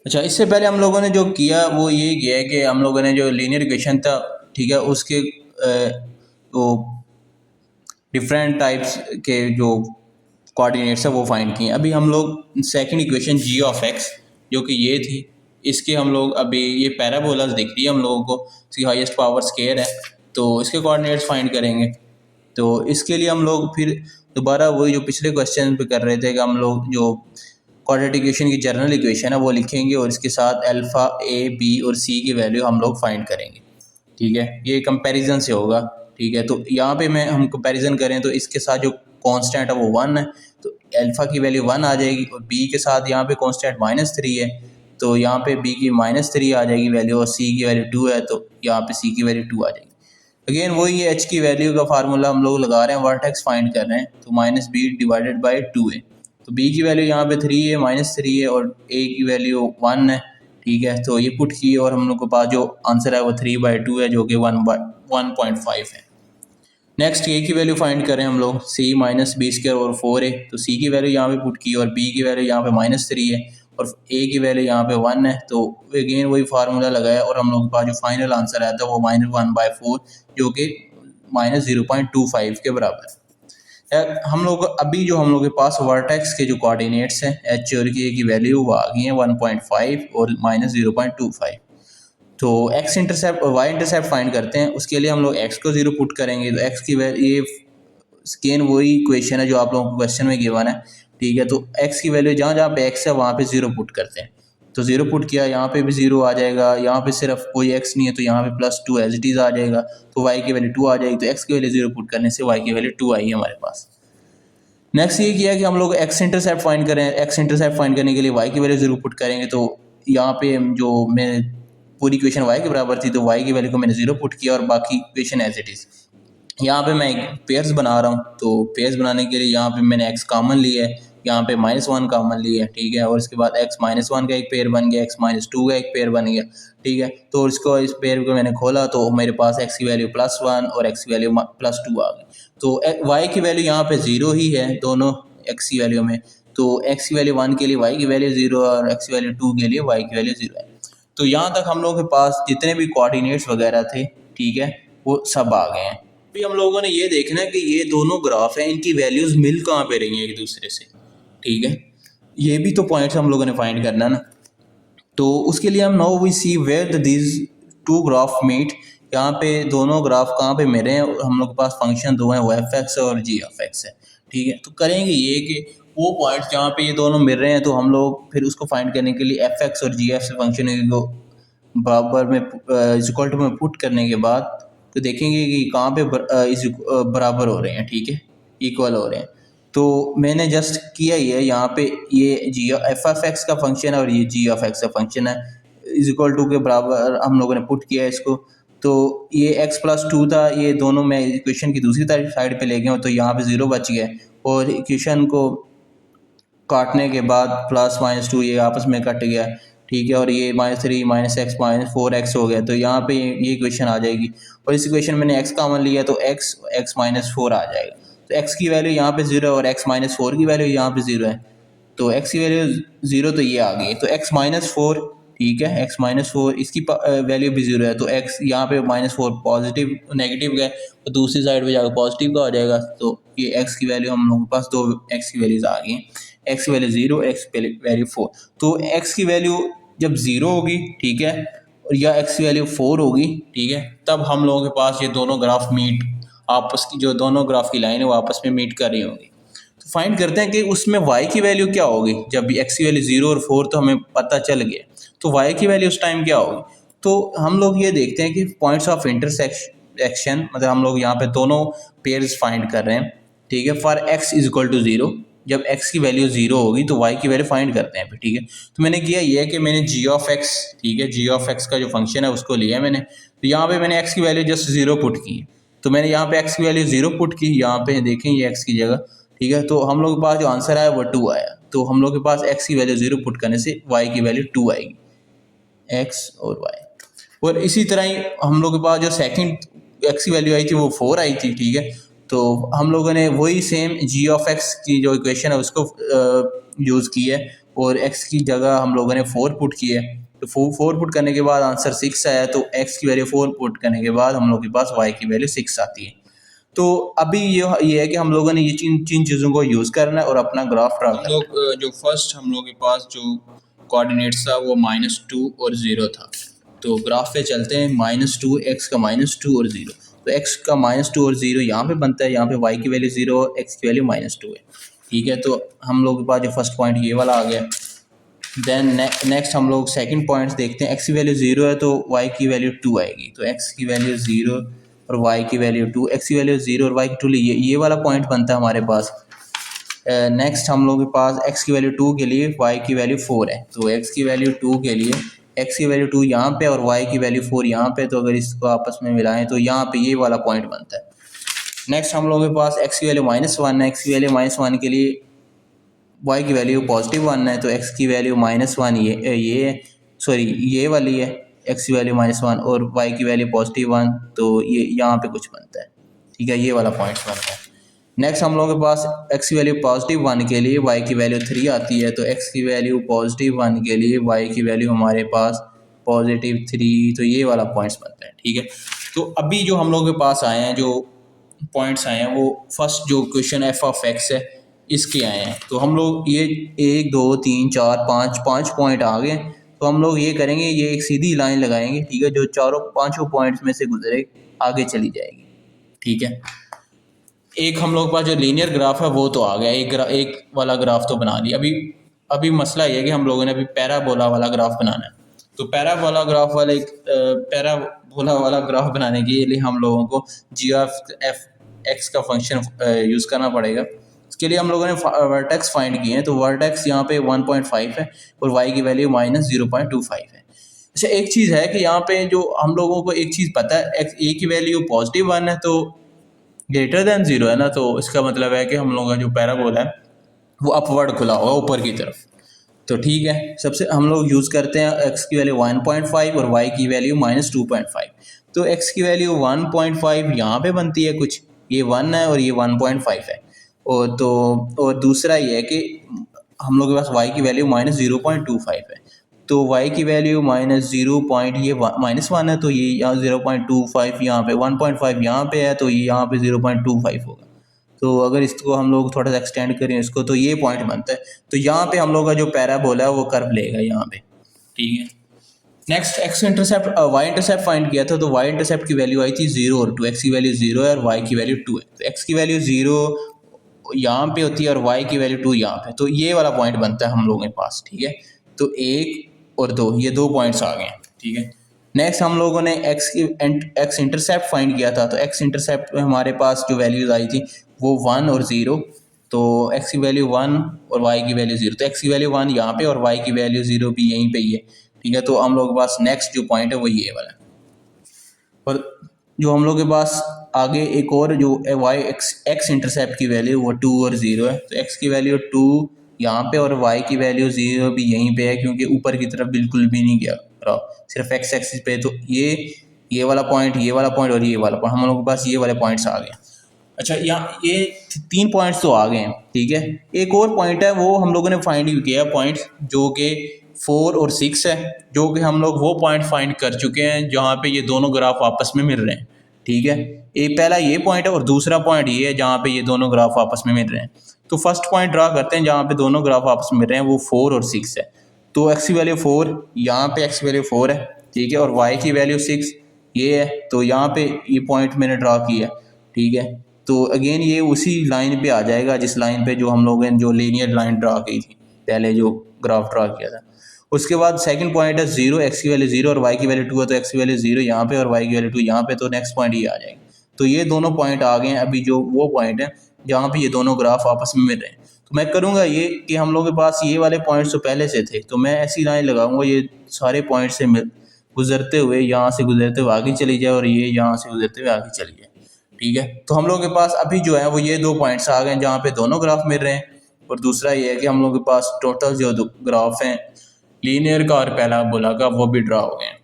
अच्छा, इससे पहले हम लोगों ने जो किया वो ये किया है कि हम लोगों ने जो लीनियर इक्वेशन था, ठीक है, उसके वो डिफरेंट टाइप्स के जो कोऑर्डिनेट्स है वो फाइंड किए। अभी हम लोग second equation g of x जो कि ये थी, इसके हम लोग अभी ये पैराबोलास दिख रही है हम लोगों को, इसकी हाईएस्ट पावर स्केयर है, तो इसके कोऑर्डिनेट्स फाइंड करेंगे। तो इसके लिए हम लोग फिर दोबारा वही जो पिछले क्वेश्चन पे कर रहे थे कि हम लोग जो क्वाड्रेटिक इक्वेशन की जनरल इक्वेशन है वो लिखेंगे और इसके साथ अल्फ़ा ए बी और सी की वैल्यू हम लोग फाइंड करेंगे। ठीक है, ये कंपैरिजन से होगा। ठीक है, तो यहाँ पे मैं हम कंपैरिजन करें तो इसके साथ जो कांस्टेंट है वो 1 है, तो अल्फ़ा की वैल्यू 1 आ जाएगी, और बी के साथ यहाँ पे कांस्टेंट -3 है, तो यहाँ पे बी की -3 आ जाएगी वैल्यू, और सी की वैल्यू 2 है, तो यहाँ पे सी की वैल्यू 2 आ जाएगी। अगेन वही है, एच की वैल्यू का फार्मूला हम लोग लगा रहे हैं, वर्टेक्स फाइंड कर रहे हैं, तो -b/2 है, तो b की वैल्यू यहाँ पे 3 है, -3 है, और a की वैल्यू 1 है। ठीक है, तो ये पुट की और हम लोग के पास जो आंसर है वो 3/2 है, जो कि 1.5 है। नेक्स्ट ए की वैल्यू फाइंड करें हम लोग, c -b² और 4 है, तो c की वैल्यू यहाँ पे पुट की और b की वैल्यू यहाँ पे -3 है, और a की वैल्यू यहाँ पे 1 है, तो अगेन वही फार्मूला लगाया और हम लोग के पास जो फाइनल आंसर आया था वो -1/4, जो कि -0.25 के बराबर है। हम लोग अभी जो हम लोग के पास वर्टेक्स के जो कोऑर्डिनेट्स हैं एच और के की वैल्यू वो आ गई है 1.5 और -0.25। तो एक्स इंटरसेप्ट और वाई इंटरसेप्ट फाइंड करते हैं, उसके लिए हम लोग एक्स को 0 पुट करेंगे, तो एक्स की वैल्यू ये स्केन वही इक्वेशन है जो आप लोगों को क्वेश्चन में गिवन है। ठीक है, तो एक्स की वैल्यू जहाँ जहाँ पे एक्स है वहाँ पे 0 पुट करते हैं, तो 0 पुट किया, यहाँ पे भी 0 आ जाएगा, यहाँ पे सिर्फ कोई एक्स नहीं है तो यहाँ पे +2 एज इट इज़ आ जाएगा, तो वाई की वैल्यू 2 आ जाएगी, तो एक्स की वैल्यू 0 पुट करने से वाई की वैल्यू 2 आई है हमारे पास। नेक्स्ट ये किया कि हम लोग एक्स इंटरसेप्ट फाइंड करें, एक्स इंटरसेप्ट फाइंड करने के लिए वाई की वैल्यू 0 पुट करेंगे, तो यहाँ पे जो मैं पूरी इक्वेशन वाई के बराबर थी तो वाई की वैल्यू को मैंने 0 पुट किया और बाकी इक्वेशन एज इट इज़। यहाँ पे मैं एक पेयर्स बना रहा हूँ, तो पेयर्स बनाने के लिए यहाँ पे मैंने एक्स कॉमन लिया है, यहाँ पे -1 कॉमन लिया है। ठीक है, और इसके बाद एक्स -1 का एक पेयर बन गया, एक्स -2 का एक पेयर बन गया। ठीक है, तो इसको इस पेयर को मैंने खोला तो मेरे पास एक्स की वैल्यू +1 और एक्स की वैल्यू +2 आ गई, तो वाई की वैल्यू यहाँ पे 0 ही है दोनों एक्स की वैल्यू में, तो एक्स की वैल्यू 1 के लिए वाई की वैल्यू 0 और एक्स की वैल्यू 2 के लिए वाई की वैल्यू 0 है। तो यहाँ तक हम लोगों के पास जितने भी कोऑर्डिनेट्स वगैरह थे, ठीक है, वो सब आ गए हैं। अभी हम लोगों ने ये देखना है कि ये दोनों ग्राफ हैं, इनकी वैल्यूज मिल कहाँ पे रही हैं एक दूसरे से। ठीक है, ये भी तो पॉइंट्स हम लोगों ने फाइंड करना है ना, तो उसके लिए हम now we see where these two graph meet, यहाँ पे दोनों ग्राफ कहाँ पे मिल रहे हैं, हम लोग के पास फंक्शन दो हैं, वो एफ एक्स और जी ऑफ एक्स है। ठीक है, तो करेंगे ये कि वो पॉइंट्स जहाँ पे ये दोनों मिल रहे हैं तो हम लोग फिर उसको फाइंड करने के लिए एफ एक्स और जी एफ फंक्शन को बराबर में इक्वल टू में पुट करने के बाद तो देखेंगे कि कहाँ पे बराबर हो रहे हैं। ठीक है, इक्वल हो रहे हैं, तो मैंने जस्ट किया ही है यहाँ पे, ये जी एफ ऑफ एक्स का फंक्शन है और ये जी ऑफ एक्स का फंक्शन है, इज इक्वल टू के बराबर हम लोगों ने पुट किया है इसको, तो ये x+2 था, ये दोनों मैं इक्वेशन की दूसरी साइड पे ले गया हूँ, तो यहाँ पे 0 बच गया, और इक्वेशन को काटने के बाद +-2 ये आपस में कट गया। ठीक है, और ये -3 -x -4x हो गया, तो यहाँ पे ये इक्वेशन आ जाएगी, और इस इक्वेशन में मैंने x कॉमन लिया तो x -4 आ जाएगा, तो x की वैल्यू यहाँ पे 0 और x -4 की वैल्यू यहाँ पे 0 है, तो x की वैल्यू 0 तो ये आ गई, तो x -4, ठीक है, x -4 इसकी वैल्यू भी 0 है, तो x यहाँ पे -4 पॉजिटिव नेगेटिव गए तो दूसरी साइड पे जाकर पॉजिटिव का हो जाएगा, तो ये x की वैल्यू हम लोगों के पास दो x की वैल्यूज आ गई, x की वैल्यू 0, x की वैल्यू 4, तो x की वैल्यू जब 0 होगी, ठीक है, और या x की वैल्यू 4 होगी, ठीक है, तब हम लोगों के पास ये दोनों ग्राफ मीट, आपस की जो दोनों ग्राफ की लाइन है वो आपस में मीट कर रही होंगी। तो फाइंड करते हैं कि उसमें y की वैल्यू क्या होगी, जब x की वैल्यू 0 और 4 तो हमें पता चल गया, तो y की वैल्यू उस टाइम क्या होगी, तो हम लोग ये देखते हैं कि पॉइंट्स ऑफ इंटरसेक्शन, मतलब हम लोग यहाँ पे दोनों पेयर्स फाइंड कर रहे हैं। ठीक है, for x is equal to 0, जब x की वैल्यू 0 होगी तो y की वैल्यू फाइंड करते हैं। ठीक है, तो मैंने किया ये है कि मैंने g ऑफ x, ठीक है, g ऑफ x का जो फंक्शन है उसको लिया मैंने, तो यहाँ पे मैंने x की वैल्यू जस्ट 0 पुट की, तो मैंने यहाँ पे x की वैल्यू 0 पुट की, यहाँ पे देखें ये x की जगह, ठीक है, तो हम लोग के पास जो आंसर आया वो 2 आया, तो हम लोग के पास x की वैल्यू 0 पुट करने से y की वैल्यू 2 आएगी, x और y। और इसी तरह ही हम लोग के पास जो सेकंड x की वैल्यू आई थी वो 4 आई थी। ठीक है, तो हम लोगों ने वही सेम g ऑफ x की जो इक्वेशन है उसको यूज़ की है, और एक्स की जगह हम लोगों ने 4 पुट किया, तो 4 पुट करने के बाद आंसर 6 आया, तो एक्स की वैल्यू 4 पुट करने के बाद हम लोग के पास वाई की वैल्यू 6 आती है। तो अभी ये है कि हम लोगों ने ये जिन चीज़ों को यूज़ करना है और अपना ग्राफ ड्रा करना है। जो फर्स्ट हम लोग के पास जो कोऑर्डिनेट्स था वो -2 और 0 था, तो ग्राफ पे चलते हैं। -2 एक्स का -2 और 0, तो एक्स का -2 और 0 यहाँ पे बनता है, यहाँ पे वाई की वैल्यू 0 और एक्स की वैल्यू -2 है, ठीक है। तो हम लोग के पास जो फर्स्ट पॉइंट ये वाला आ गया। देन नेक्स्ट हम लोग सेकंड पॉइंट्स देखते हैं। एक्स की वैल्यू 0 है तो वाई की वैल्यू 2 आएगी, तो एक्स की वैल्यू 0 और वाई की वैल्यू 2, एक्स की वैल्यू 0 और वाई की 2, ये वाला पॉइंट बनता है हमारे पास। नेक्स्ट हम लोग के पास एक्स की वैल्यू 2 के लिए वाई की वैल्यू 4 है, तो एक्स की वैल्यू 2 के लिए एक्स की वैल्यू 2 यहाँ पे और वाई की वैल्यू 4 यहाँ पे, तो अगर इसको आपस में मिलाएं तो यहाँ पे ये वाला पॉइंट बनता है। नेक्स्ट हम लोगों के पास एक्स की वैल्यू -1 है, एक्स की वैल्यू -1 के लिए वाई की वैल्यू +1 है, तो एक्स की वैल्यू -1 ये वाली है, एक्स की वैल्यू -1 और वाई की वैल्यू +1, तो ये यहाँ पे कुछ बनता है, ठीक है, ये वाला पॉइंट बनता है। नेक्स्ट हम लोगों के पास एक्स की वैल्यू +1 के लिए वाई की वैल्यू 3 आती है, तो एक्स की वैल्यू +1 के लिए वाई की वैल्यू हमारे पास +3, तो ये वाला पॉइंट्स बनता है, ठीक है। तो अभी जो हम लोगों के पास आए हैं, जो पॉइंट्स आए हैं, वो फर्स्ट जो क्वेश्चन एफ ऑफ एक्स है इसके आए हैं। तो हम लोग ये 1 2 3 4 5 पॉइंट आ गए, तो हम लोग ये करेंगे, ये एक सीधी लाइन लगाएंगे, ठीक है, जो चारों पांचों पॉइंट्स में से गुजरे आगे चली जाएगी, ठीक है। एक हम लोग के पास जो लीनियर ग्राफ है वो तो आ गया, एक वाला ग्राफ तो बना लिया। अभी मसला ये है कि हम लोगों ने अभी पैराबोला वाला ग्राफ बनाना है। तो पैराबोला वाला ग्राफ बनाने के लिए हम लोगों को जी एफ एक्स का फंक्शन यूज़ करना पड़ेगा। इसके लिए हम लोगों ने वर्टेक्स फाइंड किए हैं, तो वर्टेक्स यहाँ पे 1.5 है और वाई की वैल्यू -0.25 है। अच्छा, एक चीज़ है कि यहाँ पे जो हम लोगों को एक चीज़ पता है, ए की वैल्यू +1 है तो ग्रेटर देन 0 है ना, तो इसका मतलब है कि हम लोगों का जो पैराबोला है वो अपवर्ड खुला होगा ऊपर की तरफ। तो ठीक है, सबसे हम लोग यूज़ करते हैं एक्स की वैल्यू 1.5 और वाई की वैल्यू -2.5। तो एक्स की वैल्यू 1.5 यहाँ पे बनती है, कुछ ये 1 है और ये 1.5 है, और दूसरा ये है कि हम लोग के पास वाई की वैल्यू -0.25 है, तो y की वैल्यू -0 ये -1 है, तो ये यहाँ 0.25 यहाँ पे 1.5 यहाँ पे है, तो ये यहाँ पे 0.25 होगा। तो अगर इसको हम लोग थोड़ा सा एक्सटेंड करें इसको, तो ये पॉइंट बनता है। तो यहाँ पे हम लोग का जो पैराबोला है वो कर्व लेगा यहाँ पे, ठीक है। Next x intercept y intercept find किया था, तो वाई इंटरसेप्ट की वैल्यू आई थी 0 और 2, एक्स की वैल्यू 0 है और वाई की वैल्यू 2 है, तो एक्स की वैल्यू 0 यहाँ पे होती है और वाई की वैल्यू 2 यहाँ पे, तो ये वाला पॉइंट बनता है हम लोगों के पास, ठीक है। तो 1 और 2 ये 2 पॉइंट्स आ गए, ठीक है। नेक्स्ट हम लोगों ने एक्स इंटरसेप्ट फाइंड किया था, तो एक्स इंटरसेप्ट में हमारे पास जो वैल्यूज़ आई थी वो 1 और 0, तो एक्स की वैल्यू 1 और वाई की वैल्यू 0, तो एक्स की वैल्यू 1 यहाँ पे और वाई की वैल्यू 0 भी यहीं पे ही है, ठीक है। तो हम लोग के पास नेक्स्ट जो पॉइंट है वो ये वाला है। और जो हम लोग के पास आगे एक और जो वाई एक्स इंटरसेप्ट की वैल्यू वो 2 और 0 है, तो एक्स की वैल्यू 2 यहाँ पे और वाई की वैल्यू 0 भी यहीं पे है, क्योंकि ऊपर की तरफ बिल्कुल भी नहीं गया रहा, सिर्फ एक्स एक्सिस पे। तो ये वाला पॉइंट, ये वाला पॉइंट और ये वाला पॉइंट, हम लोग के पास ये वाले पॉइंट्स आ गए। अच्छा, यहाँ ये 3 पॉइंट्स तो आ गए हैं, ठीक है। एक और पॉइंट है वो हम लोगों ने फाइंड किया पॉइंट्स जो कि 4 और 6 है, जो कि हम लोग वो पॉइंट फाइंड कर चुके हैं जहाँ पे ये दोनों ग्राफ आपस में मिल रहे हैं, ठीक है। एक पहला ये पॉइंट है और दूसरा पॉइंट ये है जहाँ पे ये दोनों ग्राफ आपस में मिल रहे हैं। तो फर्स्ट पॉइंट ड्रा करते हैं जहाँ पे दोनों ग्राफ आपस में मिल रहे हैं, वो 4 और 6 है। तो एक्स की वैल्यू 4, यहाँ पे एक्स की वैल्यू 4 है, ठीक है, और वाई की वैल्यू 6 ये है, तो यहाँ पे ये पॉइंट मैंने ड्रा किया, ठीक है। तो अगेन ये उसी लाइन पे आ जाएगा जिस लाइन पे जो हम लोगों ने जो लीनियर लाइन ड्रा की थी पहले, जो ग्राफ ड्रा किया था। उसके बाद सेकंड पॉइंट है 0, एक्स की वैल्यू 0 और वाई की वैल्यू 2 है, तो एक्स की वैल्यू 0 यहाँ पे और वाई की वैल्यू 2 यहाँ पे, तो नेक्स्ट पॉइंट ये आ जाएगा। तो ये दोनों पॉइंट आ गए हैं। अभी जो वो पॉइंट है जहाँ पे ये दोनों ग्राफ आपस में मिल रहे हैं, तो मैं करूँगा ये कि हम लोगों के पास ये वाले पॉइंट्स तो पहले से थे, तो मैं ऐसी लाइन लगाऊंगा ये सारे पॉइंट से गुजरते हुए यहाँ से गुजरते हुए आगे चली जाए और ये यहाँ से गुजरते हुए आगे चली जाए, ठीक है। तो हम लोगों के पास अभी जो है वो ये 2 पॉइंट्स आ गए जहाँ पे दोनों ग्राफ मिल रहे हैं, और दूसरा ये है कि हम लोगों के पास टोटल जो ग्राफ हैं लीनियर का और पैराबोला का वो भी ड्रा हो गए हैं।